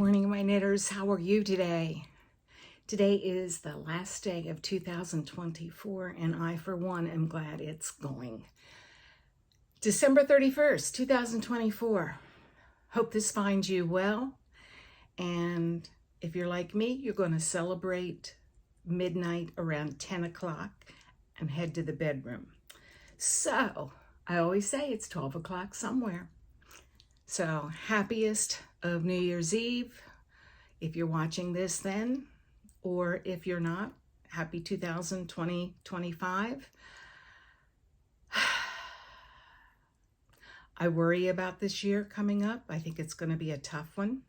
morning, my knitters. How are you today? Today is the last day of 2024, and I, for one, am glad it's going. December 31st, 2024. Hope this finds you well. And if you're like me, you're going to celebrate midnight around 10 o'clock and head to the bedroom. So, I always say it's 12 o'clock somewhere. So, happiest of New Year's Eve, if you're watching this then, or if you're not, happy 2025. I worry about this year coming up. I think it's going to be a tough one.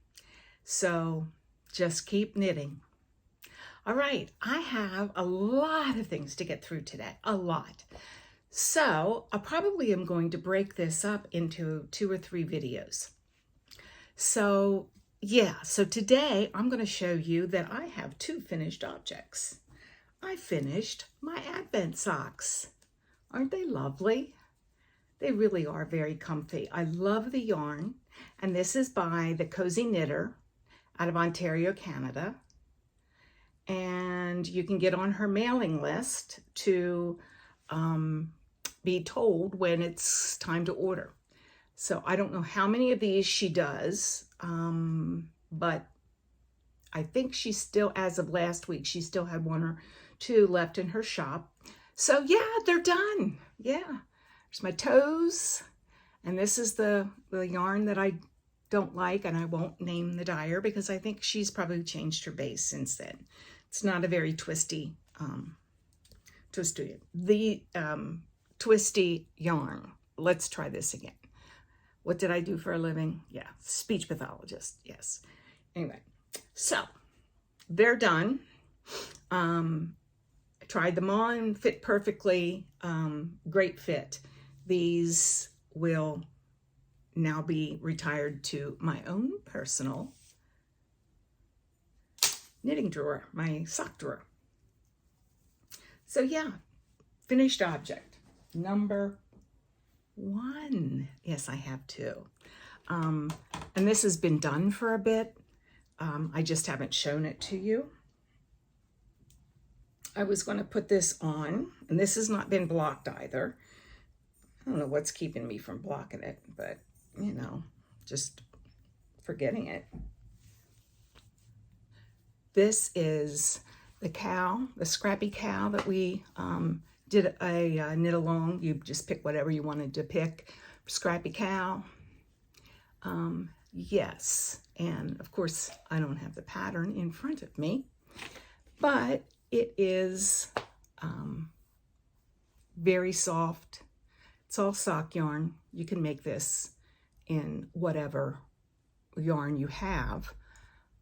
So just keep knitting. All right, I have a lot of things to get through today, a lot. So I probably am going to break this up into 2 or 3 videos. So today I'm going to show you that I have 2 finished objects. I finished my Advent socks. Aren't they lovely? They really are very comfy. I love the yarn, and this is by the Cozy Knitter out of Ontario, Canada. And you can get on her mailing list to be told when it's time to order. So I don't know how many of these she does, but I think she still, as of last week, she still had 1 or 2 left in her shop. So yeah, they're done. Yeah, there's my toes. And this is the yarn that I don't like, and I won't name the dyer because I think she's probably changed her base since then. It's not a very twisty yarn. Let's try this again. What did I do for a living? Yeah, speech pathologist, yes. Anyway, so they're done. I tried them on, fit perfectly, great fit. These will now be retired to my own personal knitting drawer, my sock drawer. So yeah, finished object number 1. Yes, I have 2. And this has been done for a bit. I just haven't shown it to you. I was going to put this on, and this has not been blocked either. I don't know what's keeping me from blocking it, but you know, just forgetting it. This is the cowl, the scrappy cowl that we did a knit along. You just pick whatever you wanted to pick. Scrappy cowl. Yes, and of course I don't have the pattern in front of me, but it is very soft. It's all sock yarn. You can make this in whatever yarn you have.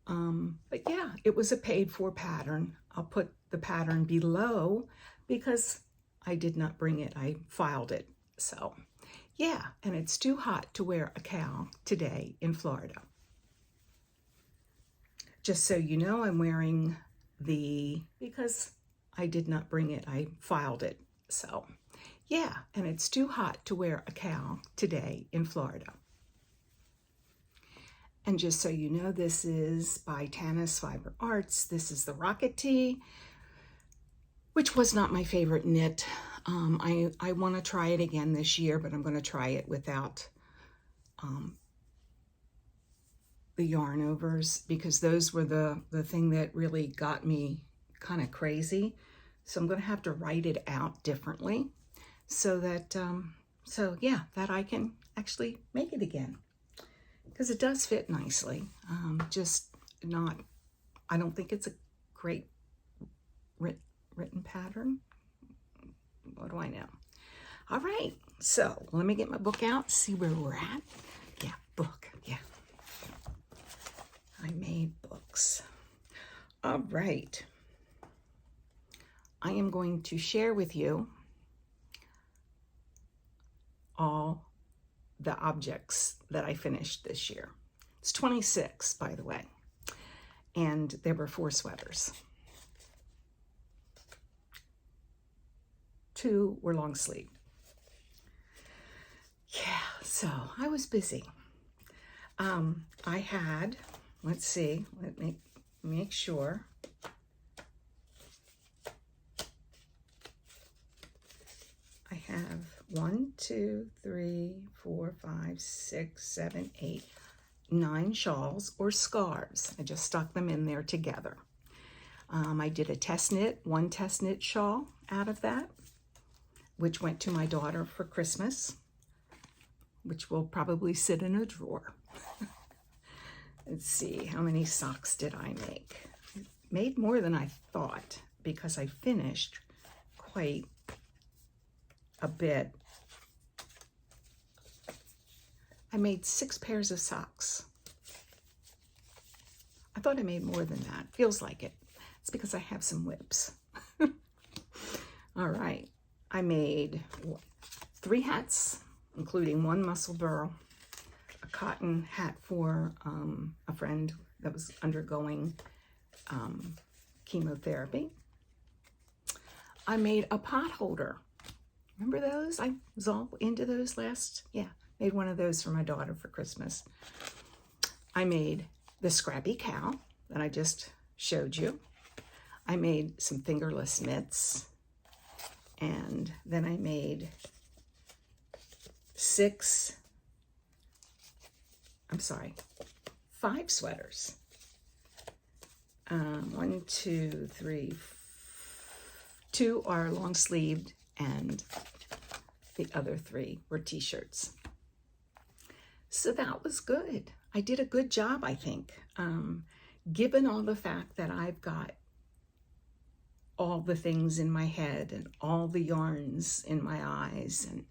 But yeah, it was a paid for pattern. I'll put the pattern below because I did not bring it. I filed it. So yeah, and it's too hot to wear a cowl today in Florida. Just so you know, I'm wearing because I did not bring it. I filed it. So yeah, and it's too hot to wear a cowl today in Florida. And just so you know, this is by Tanis Fiber Arts. This is the Rocket Tee, which was not my favorite knit. I want to try it again this year, but I'm going to try it without the yarn overs, because those were the thing that really got me kind of crazy. So I'm going to have to write it out differently so that, that I can actually make it again. Because it does fit nicely, just not, I don't think it's a great written pattern. What do I know? All right, so let me get my book out, see where we're at. Yeah, book, yeah. I made books. All right. I am going to share with you all the objects that I finished this year. It's 26, by the way. And there were 4 sweaters. 2 were long sleeve. Yeah, so I was busy. I had let's see. Let me make sure. I have 1, 2, 3, 4, 5, 6, 7, 8, 9 shawls or scarves. I just stuck them in there together. I did a test knit, 1 test knit shawl out of that, which went to my daughter for Christmas, which will probably sit in a drawer. Let's see, how many socks did I make? Made more than I thought because I finished quite a bit. I made 6 pairs of socks. I thought I made more than that. Feels like it. It's because I have some WIPS. All right. I made 3 hats, including 1 muscle burl, a cotton hat for a friend that was undergoing chemotherapy. I made a pot holder. Remember those? I was all into those made one of those for my daughter for Christmas. I made the scrappy cowl that I just showed you. I made some fingerless mitts. And then I made 5 sweaters. 1, 2, 3, 2 are long sleeved and the other 3 were t-shirts. So that was good. I did a good job, I think, given all the fact that I've got all the things in my head and all the yarns in my eyes and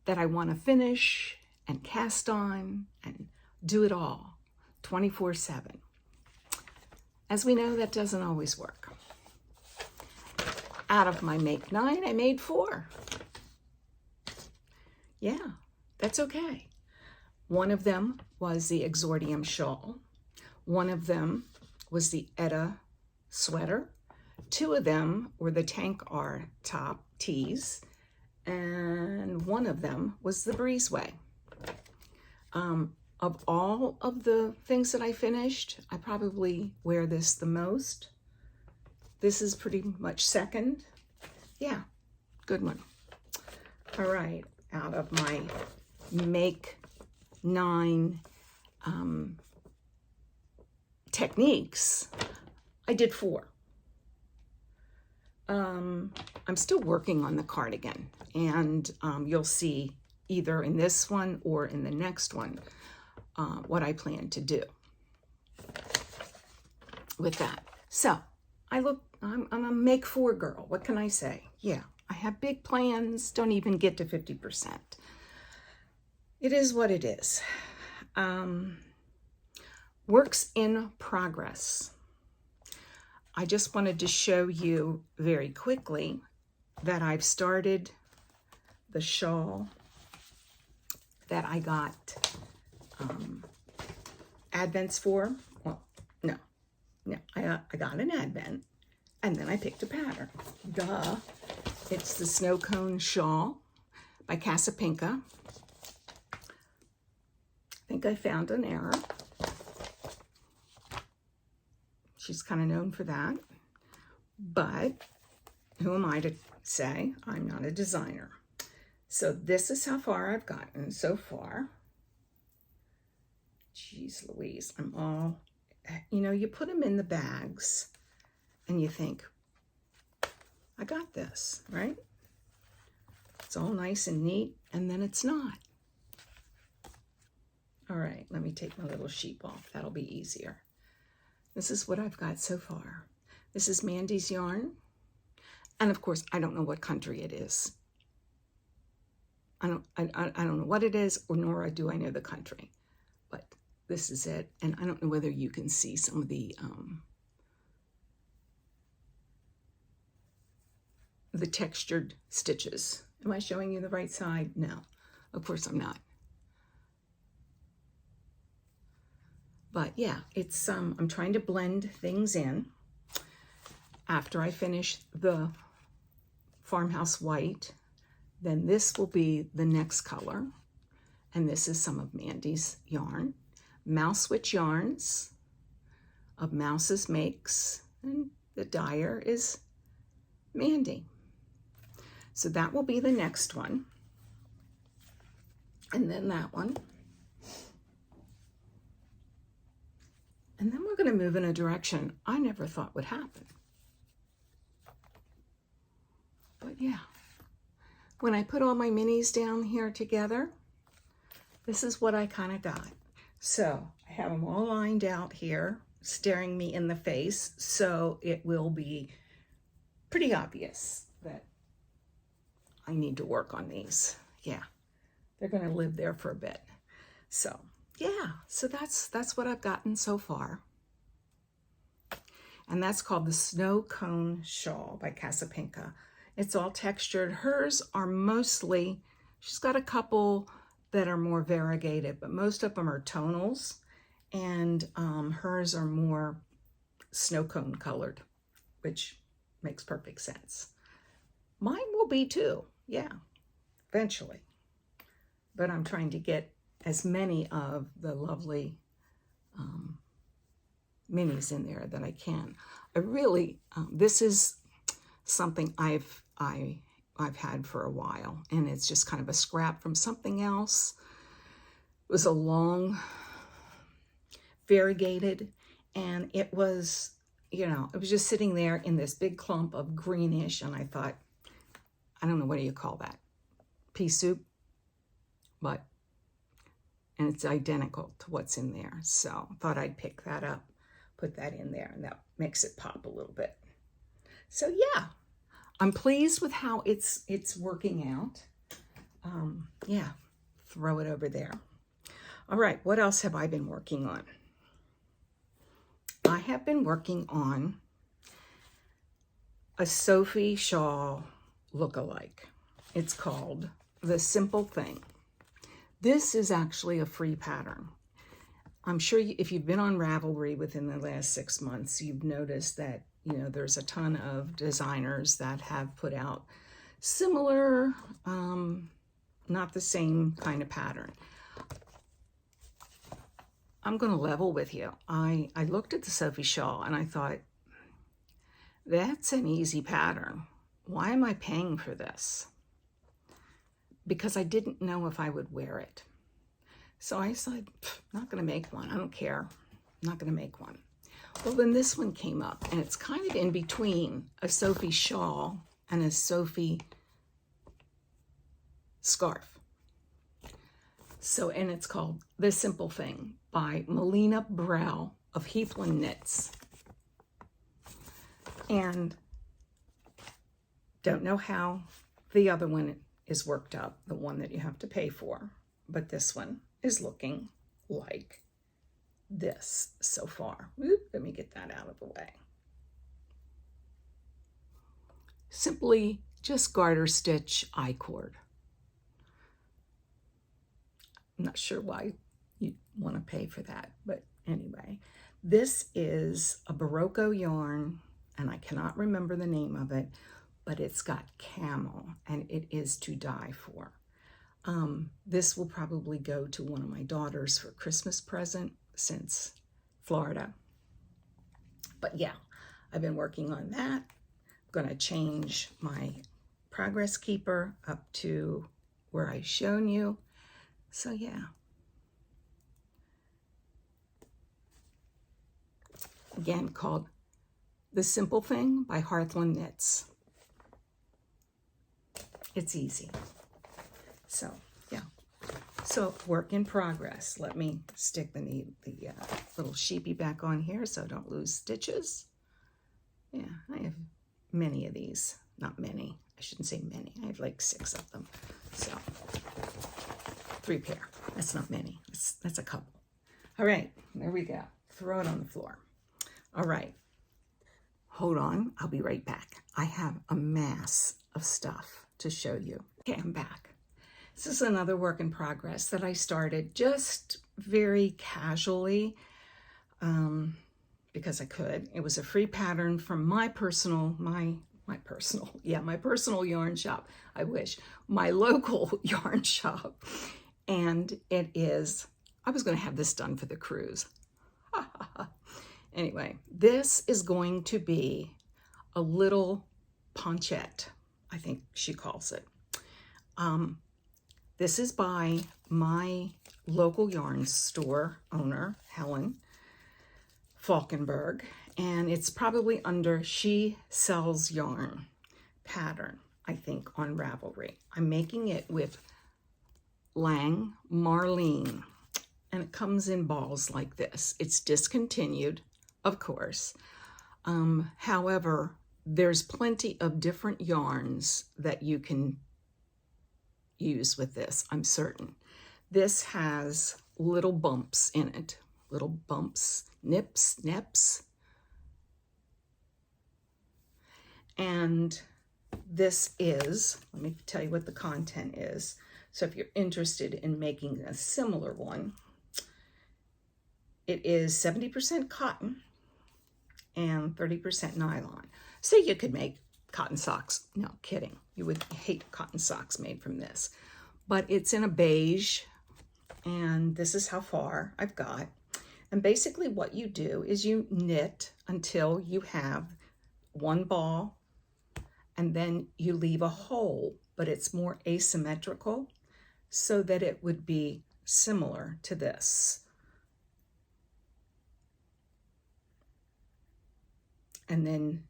that I want to finish and cast on and do it all 24/7. As we know, that doesn't always work. Out of my make 9, I made 4. Yeah, that's okay. One of them was the Exordium shawl. One of them was the Etta sweater. 2 of them were the Tank R top tees. And one of them was the Breezeway. Of all of the things that I finished, I probably wear this the most. This is pretty much second. Yeah, good one. All right, out of my make 9 techniques, I did 4. I'm still working on the cardigan, and you'll see either in this one or in the next one what I plan to do with that. So I'm a make 4 girl. What can I say? Yeah, I have big plans, don't even get to 50%. It is what it is. Works in progress. I just wanted to show you very quickly that I've started the shawl that I got advents for. Well, no, I got an advent and then I picked a pattern. Duh. It's the Snow Cone Shawl by Casapinka. I think I found an error. She's kind of known for that, but who am I to say? I'm not a designer. So this is how far I've gotten so far. Jeez Louise, I'm all, you put them in the bags and you think, I got this, right? It's all nice and neat, and then it's not. All right, let me take my little sheep off. That'll be easier. This is what I've got so far. This is Mandy's yarn. And of course, I don't know what country it is. I don't know what it is, or nor do I know the country. But this is it. And I don't know whether you can see some of the textured stitches. Am I showing you the right side? No, of course I'm not. But yeah, it's I'm trying to blend things in. After I finish the farmhouse white, then this will be the next color. And this is some of Mandy's yarn. Mouse Switch Yarns. of Mouse's Makes, and the dyer is Mandy. So that will be the next one. And then that one. And then we're going to move in a direction I never thought would happen. But yeah, when I put all my minis down here together, this is what I kind of got. So I have them all lined out here, staring me in the face, so it will be pretty obvious that I need to work on these. Yeah, they're going to live there for a bit. So yeah, so that's what I've gotten so far. And that's called the Snow Cone Shawl by Casapinka. It's all textured. Hers are mostly, she's got a couple that are more variegated, but most of them are tonals, and hers are more snow cone colored, which makes perfect sense. Mine will be too, yeah, eventually. But I'm trying to get as many of the lovely minis in there that I can. I really, this is something I've had for a while, and it's just kind of a scrap from something else. It was a long variegated, and it was, you know, it was just sitting there in this big clump of greenish, and I thought, I don't know, what do you call that? Pea soup? But, and it's identical to what's in there. So I thought I'd pick that up, put that in there, and that makes it pop a little bit. So yeah, I'm pleased with how it's working out. Yeah, throw it over there. All right, what else have I been working on? I have been working on a Sophie Shawl look-alike. It's called The Simple Thing. This is actually a free pattern. I'm sure if you've been on Ravelry within the last 6 months, you've noticed that, you know, there's a ton of designers that have put out similar, not the same kind of pattern. I'm going to level with you. I looked at the Sophie Shawl and I thought, that's an easy pattern. Why am I paying for this? Because I didn't know if I would wear it. So I said, not going to make one. I don't care. I'm not going to make one. Well, then this one came up, and it's kind of in between a Sophie shawl and a Sophie scarf. So, and it's called The Simple Thing by Melina Brow of Heathland Knits. And don't know how the other one is worked up, the one that you have to pay for, but this one is looking like this so far. Oop, let me get that out of the way. Simply just garter stitch I-cord. I'm not sure why you want to pay for that, but anyway, this is a Barocco yarn, and I cannot remember the name of it, but it's got camel, and it is to die for. This will probably go to one of my daughters for Christmas present since Florida. But yeah, I've been working on that. I'm going to change my progress keeper up to where I've shown you. So yeah. Again, called The Simple Thing by Heartland Knits. It's easy. So yeah. So work in progress. Let me stick the little sheepy back on here so I don't lose stitches. Yeah, I have many of these. Not many. I shouldn't say many. I have like 6 of them. So 3 pair. That's not many. That's a couple. All right, there we go. Throw it on the floor. All right. Hold on. I'll be right back. I have a mass of stuff to show you. Okay, I'm back. This is another work in progress that I started just very casually because I could. It was a free pattern from my personal yarn shop. I wish. My local yarn shop. And it is, I was going to have this done for the cruise. Anyway, this is going to be a little Ponchette, I think she calls it. This is by my local yarn store owner, Helen Falkenberg, and it's probably under She Sells Yarn pattern, I think, on Ravelry. I'm making it with Marlene, and it comes in balls like this. It's discontinued, of course. However, there's plenty of different yarns that you can use with this, I'm certain. This has little bumps in it, little bumps, nips, neps. And this is, let me tell you what the content is. So if you're interested in making a similar one, it is 70% cotton and 30% nylon. So you could make cotton socks. No, kidding. You would hate cotton socks made from this. But it's in a beige, and this is how far I've got. And basically what you do is you knit until you have one ball, and then you leave a hole, but it's more asymmetrical so that it would be similar to this. And then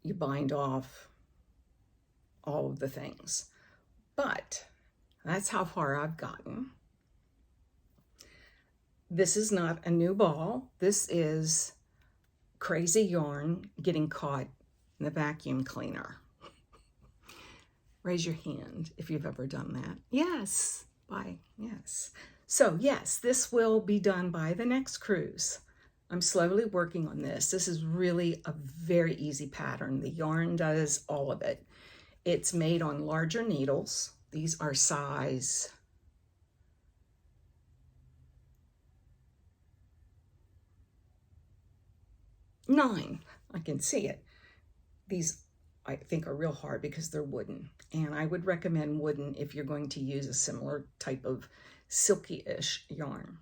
you bind off all of the things. But that's how far I've gotten. This is not a new ball. This is crazy yarn getting caught in the vacuum cleaner. Raise your hand if you've ever done that. Yes, yes. So yes, this will be done by the next cruise. I'm slowly working on this. This is really a very easy pattern. The yarn does all of it. It's made on larger needles. These are size 9. I can see it. These I think are real hard because they're wooden. And I would recommend wooden if you're going to use a similar type of silky-ish yarn.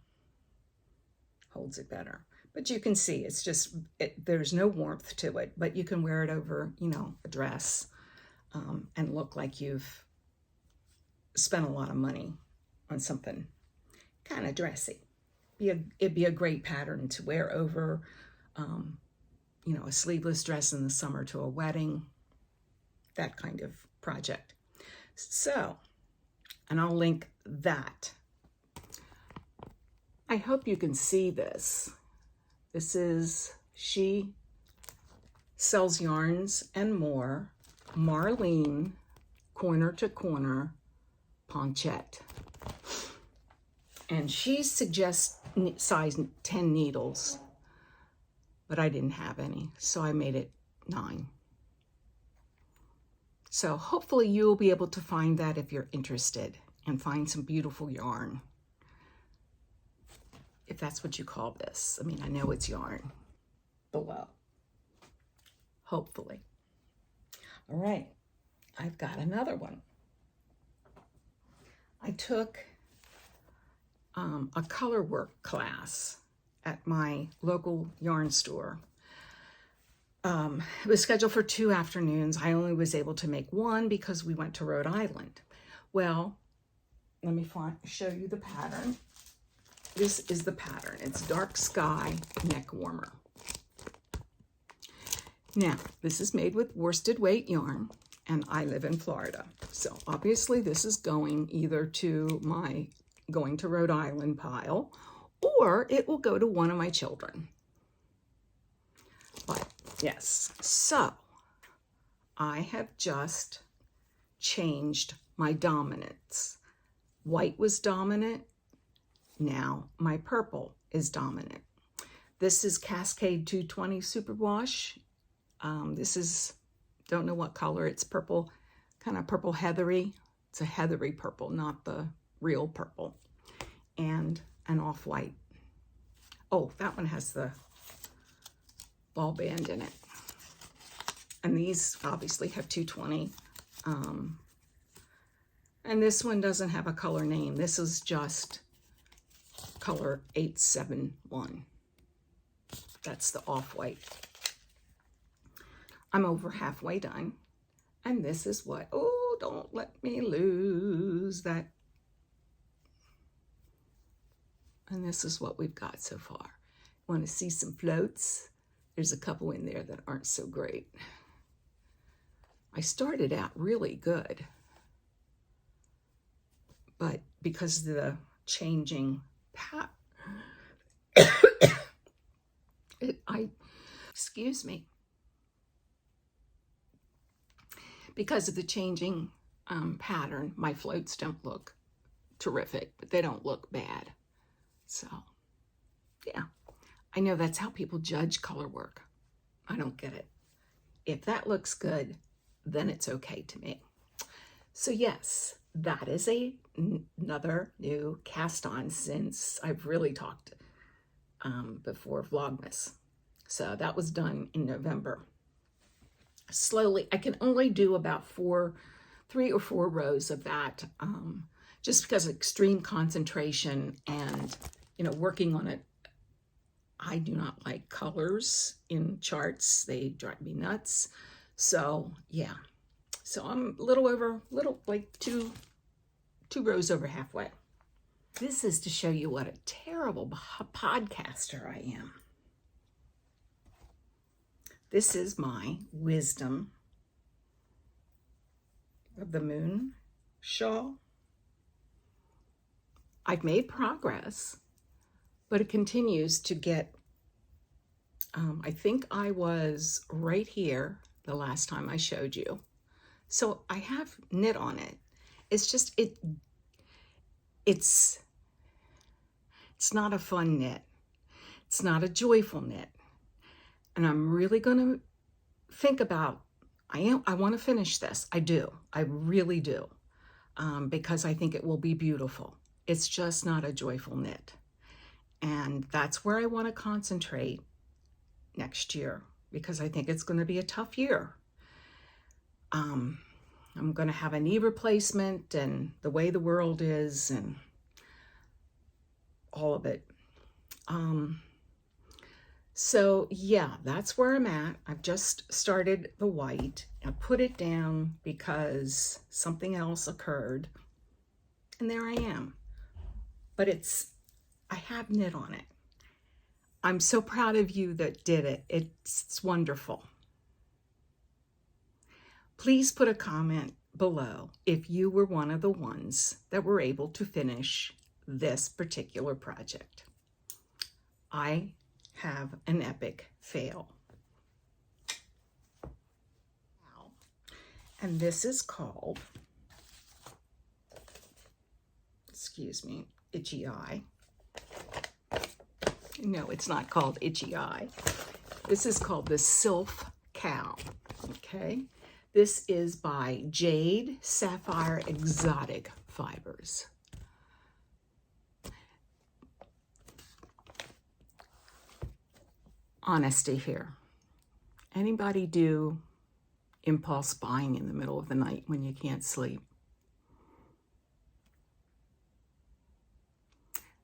Holds it better. But you can see it's just, there's no warmth to it, but you can wear it over, you know, a dress and look like you've spent a lot of money on something kind of dressy. It'd be a great pattern to wear over, you know, a sleeveless dress in the summer to a wedding, that kind of project. So, and I'll link that. I hope you can see this. This is She Sells Yarns and More, Marlene, Corner to Corner, Ponchette. And she suggests size 10 needles, but I didn't have any, so I made it 9. So hopefully you'll be able to find that if you're interested and find some beautiful yarn. If that's what you call this. I mean, I know it's yarn below. Hopefully. All right, I've got another one. I took a color work class at my local yarn store. It was scheduled for 2 afternoons. I only was able to make 1 because we went to Rhode Island. Well, let me show you the pattern. This is the pattern. It's dark sky neck warmer. Now, this is made with worsted weight yarn, and I live in Florida. So obviously this is going either to my going to Rhode Island pile, or it will go to one of my children. But yes, so I have just changed my dominance. White was dominant. Now my purple is dominant. This is Cascade 220 Superwash. This is, don't know what color, it's purple, kind of purple heathery. It's a heathery purple, not the real purple. And an off-white. Oh, that one has the ball band in it. And these obviously have 220. And this one doesn't have a color name. This is just color 871. That's the off-white. I'm over halfway done. And this is what, oh, don't let me lose that. And this is what we've got so far. Want to see some floats? There's a couple in there that aren't so great. I started out really good, but because of the changing pattern, excuse me, because of the changing pattern, my floats don't look terrific, but they don't look bad. So, yeah, I know that's how people judge color work. I don't get it. If that looks good, then it's okay to me. So yes, that is another new cast on since I've really talked before Vlogmas. So that was done in November. Slowly, I can only do about 3 or 4 rows of that, just because of extreme concentration and, you know, working on it. I do not like colors in charts. They drive me nuts. So yeah, so I'm like two rows over halfway. This is to show you what a terrible podcaster I am. This is my Wisdom of the Moon shawl. I've made progress, but it continues to get, I think I was right here the last time I showed you. So I have knit on it. It's just, it's not a fun knit. It's not a joyful knit. And I'm really going to think about, I want to finish this. I do. I really do. Because I think it will be beautiful. It's just not a joyful knit. And that's where I want to concentrate next year, because I think it's going to be a tough year. I'm going to have a knee replacement and the way the world is and all of it. So yeah, that's where I'm at. I've just started the white. I put it down because something else occurred, and there I am. But I have knit on it. I'm so proud of you that did it. It's wonderful. Please put a comment below if you were one of the ones that were able to finish this particular project. I have an epic fail. And this is called, excuse me, Itchy Eye. No, it's not called Itchy Eye. This is called the Sylph Cowl, okay? This is by Jade Sapphire Exotic Fibers. Honesty here. Anybody do impulse buying in the middle of the night when you can't sleep?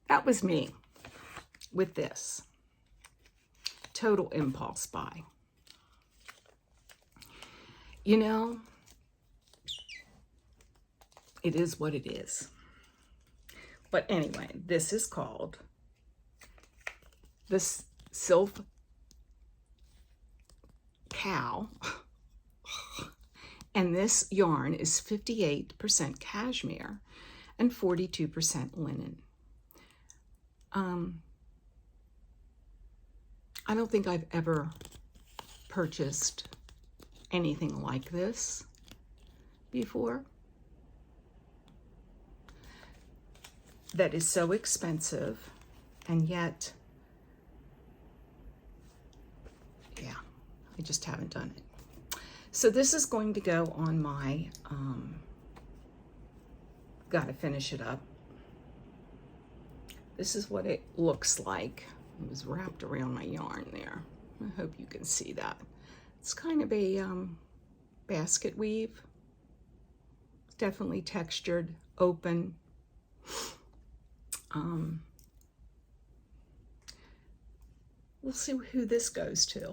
That was me with this. Total impulse buy. You know, it is what it is. But anyway, this is called the Sylph Cowl. And this yarn is 58% cashmere and 42% linen. I don't think I've ever purchased anything like this before that is so expensive, and yet, yeah, I just haven't done it. So this is going to go on my, gotta finish it up. This is what it looks like. It was wrapped around my yarn there. I hope you can see that. It's kind of a basket weave. It's definitely textured, open. we'll see who this goes to.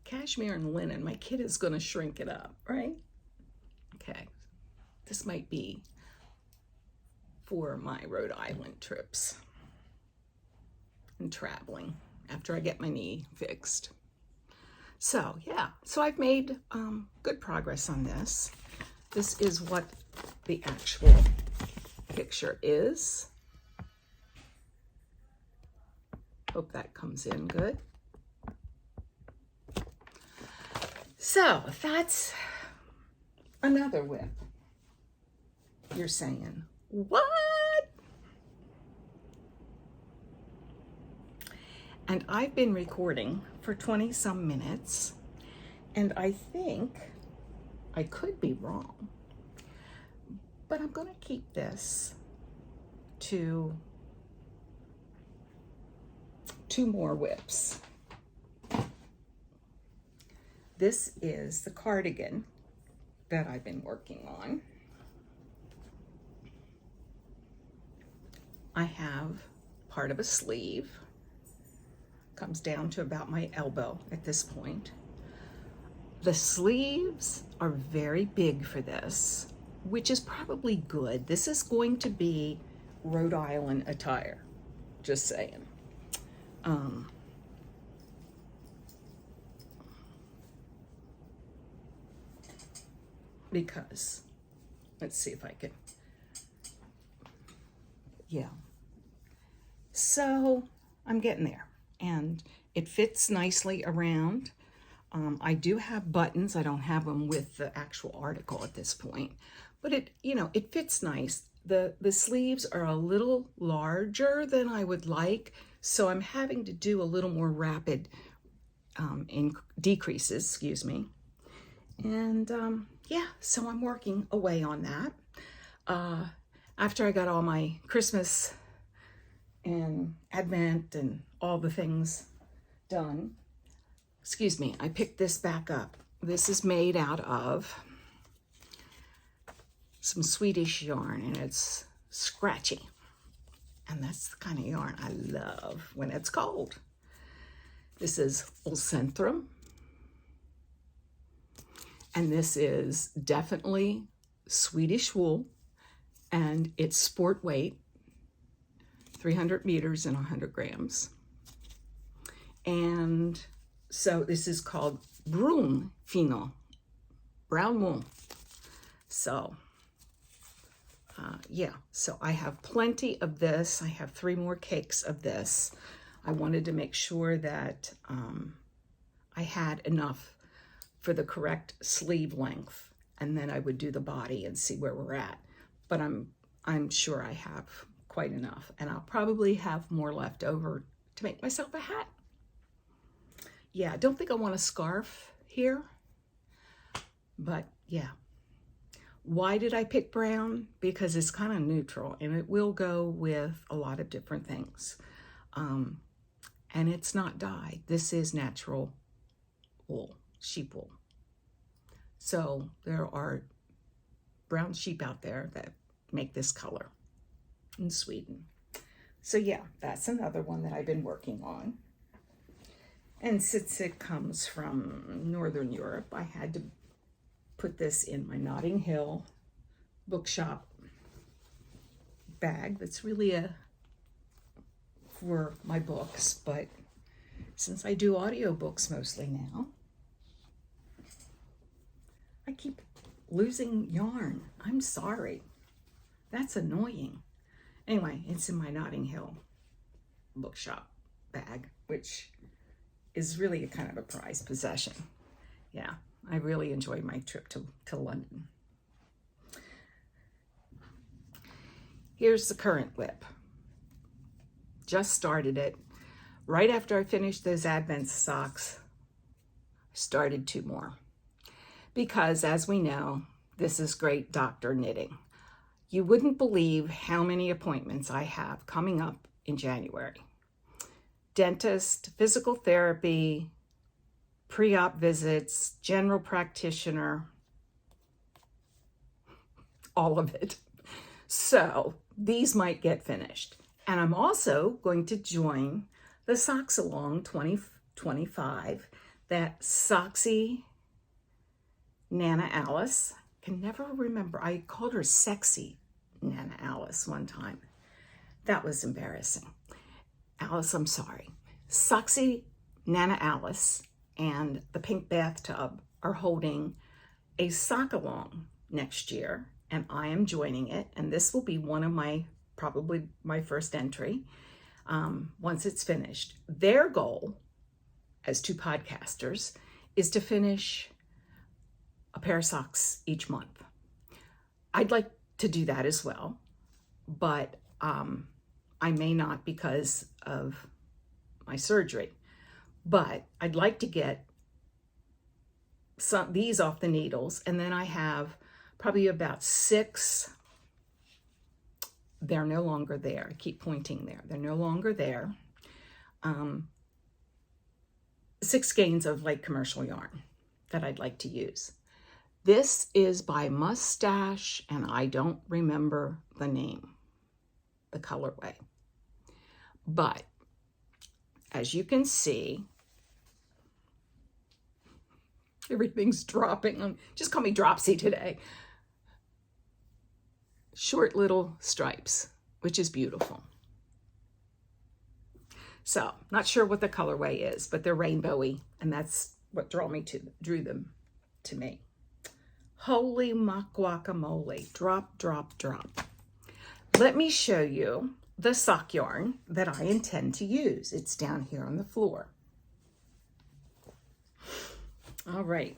Cashmere and linen. My kid is going to shrink it up, right? Okay. This might be for my Rhode Island trips and traveling after I get my knee fixed. So yeah, so I've made good progress on this. This is what the actual picture is. Hope that comes in good. So that's another WIP. You're saying, what? And I've been recording for 20 some minutes, and I think I could be wrong, but I'm going to keep this to 2 more WIPs. This is the cardigan that I've been working on. I have part of a sleeve, comes down to about my elbow at this point. The sleeves are very big for this, which is probably good. This is going to be Rhode Island attire, just saying. Because, let's see if I can, yeah. So I'm getting there, and it fits nicely around. I do have buttons. I don't have them with the actual article at this point, but it, you know, it fits nice. The sleeves are a little larger than I would like, so I'm having to do a little more rapid decreases, excuse me. And yeah, so I'm working away on that. After I got all my Christmas and Advent and all the things done, excuse me, I picked this back up. This is made out of some Swedish yarn, and it's scratchy. And that's the kind of yarn I love when it's cold. This is Ulcentrum. And this is definitely Swedish wool, and it's sport weight, 300 meters and 100 grams. And so this is called brun fino, brown wool. So yeah, so I have plenty of this. I have 3 more cakes of this. I wanted to make sure that I had enough for the correct sleeve length, and then I would do the body and see where we're at. But I'm sure I have quite enough, and I'll probably have more left over to make myself a hat. Yeah, I don't think I want a scarf here, but yeah. Why did I pick brown? Because it's kind of neutral, and it will go with a lot of different things. And it's not dyed. This is natural wool, sheep wool. So there are brown sheep out there that make this color in Sweden. So yeah, that's another one that I've been working on. And since it comes from Northern Europe, I had to put this in my Notting Hill bookshop bag. That's really for my books, but since I do audiobooks mostly now, I keep losing yarn. I'm sorry. That's annoying. Anyway, it's in my Notting Hill bookshop bag, which is really a kind of a prized possession. Yeah, I really enjoyed my trip to London. Here's the current WIP. Just started it. Right after I finished those Advent socks, I started 2 more. Because as we know, this is great doctor knitting. You wouldn't believe how many appointments I have coming up in January. Dentist, physical therapy, pre-op visits, general practitioner, all of it. So these might get finished. And I'm also going to join the Socks Along 2025 that Soxy Nana Alice, can never remember. I called her Sexy Nana Alice one time. That was embarrassing. Alice, I'm sorry. Soxy Nana Alice and the Pink Bathtub are holding a sock along next year, and I am joining it. And this will be one of probably my first entry once it's finished. Their goal as two podcasters is to finish a pair of socks each month. I'd like to do that as well, but I may not because of my surgery. But I'd like to get these off the needles, and then I have probably about 6. They're no longer there. I keep pointing there. They're no longer there. 6 skeins of light commercial yarn that I'd like to use. This is by Mustache, and I don't remember the name, the colorway. But as you can see, everything's dropping. Just call me Dropsy today. Short little stripes, which is beautiful. So, not sure what the colorway is, but they're rainbowy, and that's what drew them to me. Holy guacamole, drop, drop, drop. Let me show you the sock yarn that I intend to use. It's down here on the floor. All right.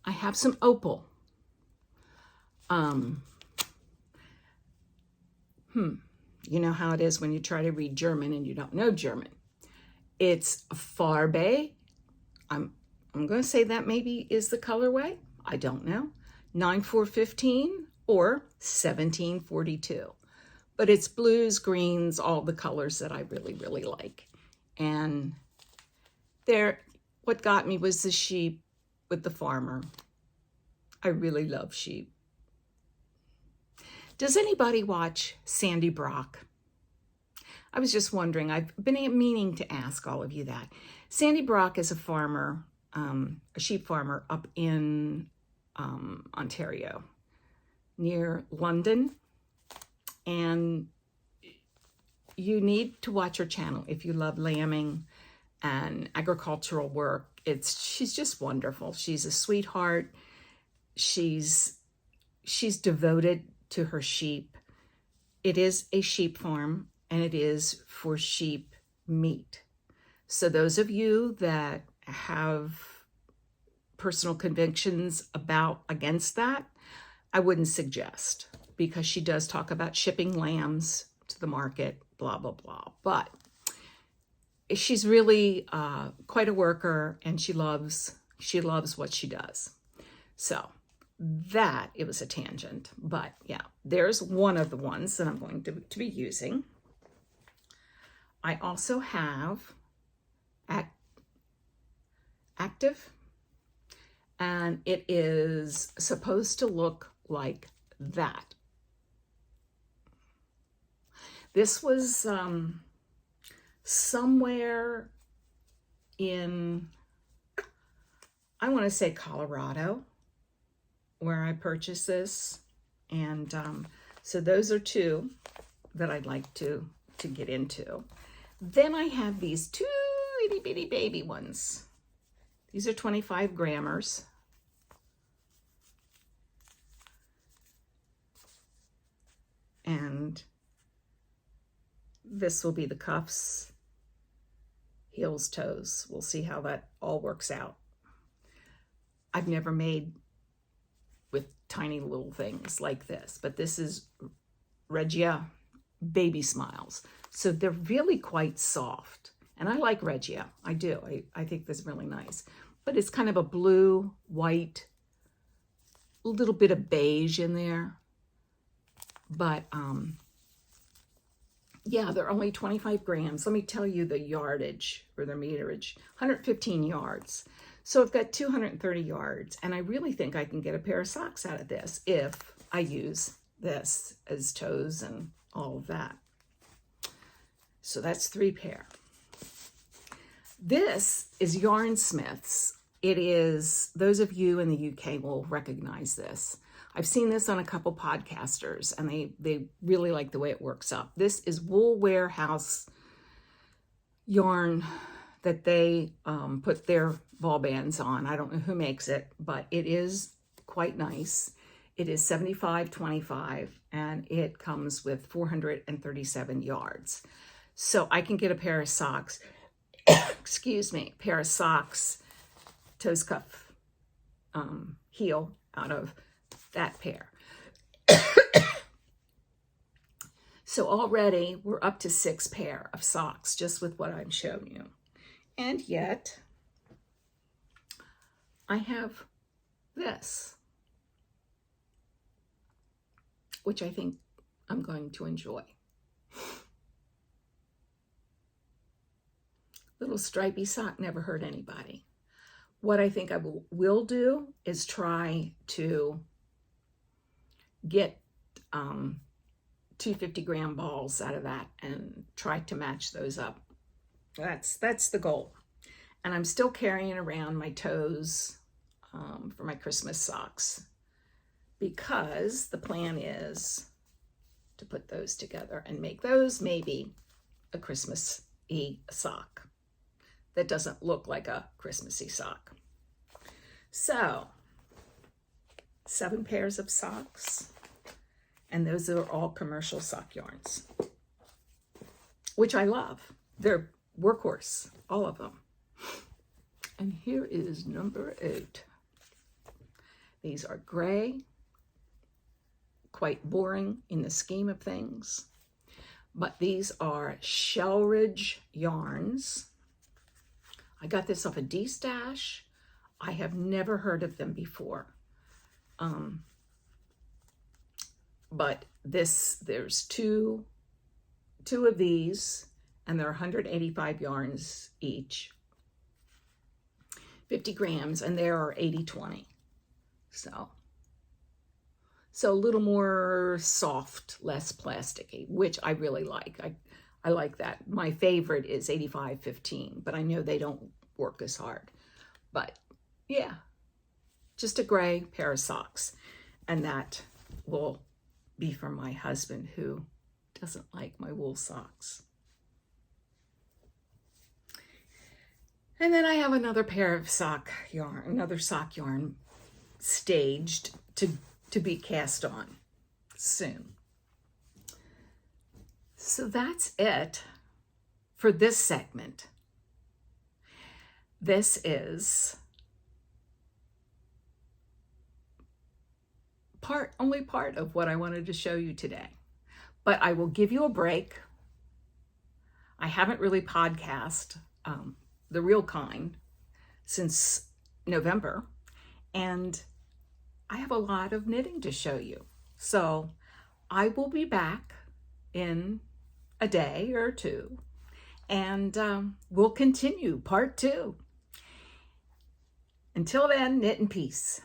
I have some opal. You know how it is when you try to read German and you don't know German. It's Farbe. I'm going to say that maybe is the colorway. I don't know. 9415 or 1742. But it's blues, greens, all the colors that I really, really like. And what got me was the sheep with the farmer. I really love sheep. Does anybody watch Sandy Brock? I was just wondering. I've been meaning to ask all of you that. Sandy Brock is a farmer, a sheep farmer up in Ontario, near London. And you need to watch her channel if you love lambing and agricultural work. She's just wonderful. She's a sweetheart. She's devoted to her sheep. It is a sheep farm, and it is for sheep meat. So those of you that have personal convictions against that, I wouldn't suggest, because she does talk about shipping lambs to the market, blah, blah, blah. But she's really quite a worker, and she loves what she does. So it was a tangent, but yeah, there's one of the ones that I'm going to be using. I also have Active, and it is supposed to look like that. This was somewhere in, I want to say Colorado, where I purchased this. And so those are 2 that I'd like to get into. Then I have these 2 itty bitty baby ones. These are 25 grammars. And this will be the cuffs, heels, toes. We'll see how that all works out. I've never made with tiny little things like this, but this is Regia Baby Smiles. So they're really quite soft. And I like Regia. I do. I think this is really nice. But it's kind of a blue, white, a little bit of beige in there. But yeah, they're only 25 grams. Let me tell you the yardage or the meterage, 115 yards. So I've got 230 yards, and I really think I can get a pair of socks out of this if I use this as toes and all of that. So that's 3 pair. This is Yarn Smiths. It is, those of you in the UK will recognize this. I've seen this on a couple podcasters, and they really like the way it works up. This is Wool Warehouse yarn that they put their ball bands on. I don't know who makes it, but it is quite nice. It is 75-25, and it comes with 437 yards. So I can get a pair of socks, excuse me, pair of socks, toes cuff, heel out of that pair. So already we're up to 6 pair of socks just with what I'm showing you. And yet I have this, which I think I'm going to enjoy. Little stripy sock never hurt anybody. What I think I will do is try to get 250-gram balls out of that and try to match those up. That's the goal. And I'm still carrying around my toes for my Christmas socks, because the plan is to put those together and make those maybe a Christmas-y sock that doesn't look like a Christmassy sock. So 7 pairs of socks, and those are all commercial sock yarns, which I love. They're workhorse, all of them. And here is number 8. These are gray, quite boring in the scheme of things, but these are Shellridge yarns. I got this off a D-Stash. I have never heard of them before. But there's two of these, and they're 185 yarns each, 50 grams, and there are 80-20. So a little more soft, less plasticky, which I really like. I like that. My favorite is 85-15, but I know they don't work as hard. But yeah, just a gray pair of socks, and that will be for my husband, who doesn't like my wool socks. And then I have another pair of sock yarn staged to be cast on soon. So that's it for this segment. This is only part of what I wanted to show you today, but I will give you a break. I haven't really podcast the real kind since November, and I have a lot of knitting to show you. So I will be back in a day or 2, and we'll continue part 2. Until then, knit in peace.